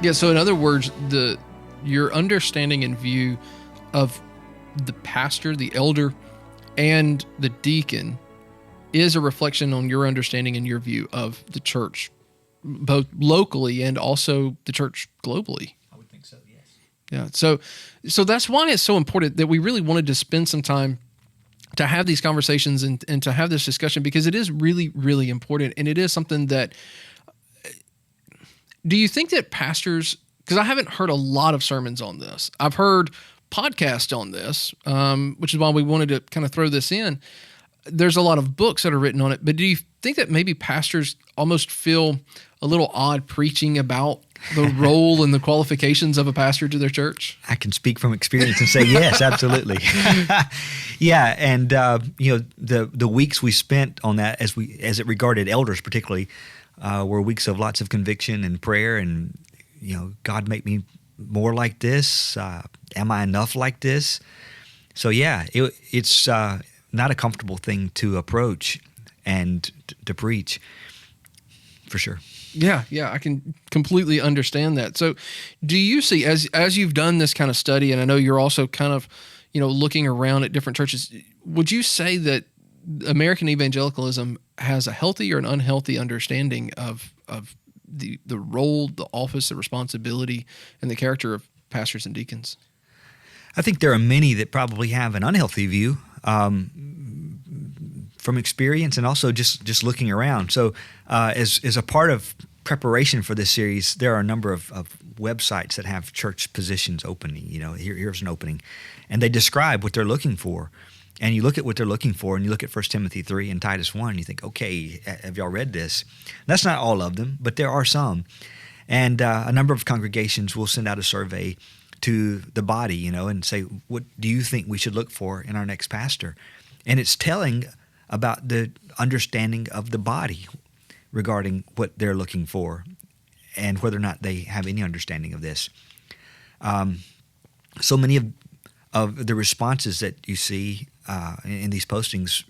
Yeah, so in other words, your understanding and view of the pastor, the elder, and the deacon is a reflection on your understanding and your view of the church, both locally and also the church globally. I would think so, yes. Yeah, so that's why it's so important that we really wanted to spend some time to have these conversations and to have this discussion, because it is really, really important, and it is something that, do you think that pastors, because I haven't heard a lot of sermons on this. I've heard podcasts on this, which is why we wanted to kind of throw this in. There's a lot of books that are written on it, but do you think that maybe pastors almost feel a little odd preaching about the role and the qualifications of a pastor to their church? I can speak from experience and say yes, absolutely. Yeah, and the weeks we spent on that, as it regarded elders particularly, were weeks of lots of conviction and prayer, and God, make me more like this. Am I enough like this? So yeah, it's not a comfortable thing to approach and to preach, for sure. Yeah, I can completely understand that. So do you see, as you've done this kind of study, and I know you're also kind of, looking around at different churches, would you say that American evangelicalism has a healthy or an unhealthy understanding of the role, the office, the responsibility, and the character of pastors and deacons? I think there are many that probably have an unhealthy view from experience and also just looking around. So as a part of preparation for this series, there are a number of websites that have church positions opening. Here's an opening. And they describe what they're looking for. And you look at what they're looking for, and you look at 1 Timothy 3 and Titus 1, and you think, okay, have y'all read this? That's not all of them, but there are some. And a number of congregations will send out a survey to the body, and say, what do you think we should look for in our next pastor? And it's telling about the understanding of the body regarding what they're looking for and whether or not they have any understanding of this. So many of the responses that you see in these postings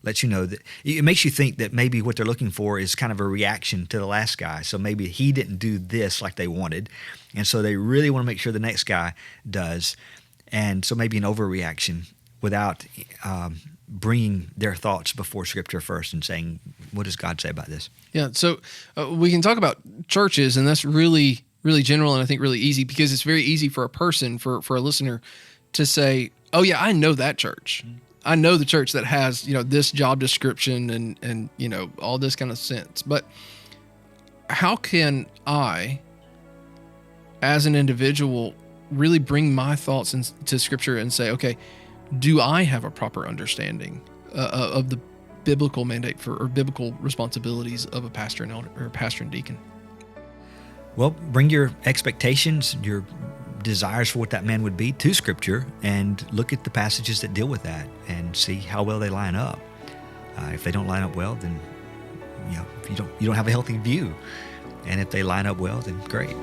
lets you know that it makes you think that maybe what they're looking for is kind of a reaction to the last guy. So maybe he didn't do this like they wanted, and so they really want to make sure the next guy does. And so maybe an overreaction without bringing their thoughts before Scripture first and saying, what does God say about this? Yeah, so we can talk about churches, and that's really, really general and I think really easy, because it's very easy for a person, for a listener, to say, oh yeah, I know that church. I know the church that has, this job description and all this kind of sense. But how can I, as an individual, really bring my thoughts into Scripture and say, okay, do I have a proper understanding of the biblical mandate or biblical responsibilities of a pastor and elder, or a pastor and deacon? Well, bring your expectations, your desires for what that man would be to Scripture, and look at the passages that deal with that and see how well they line up. If they don't line up well, then you don't have a healthy view, and if they line up well, then great.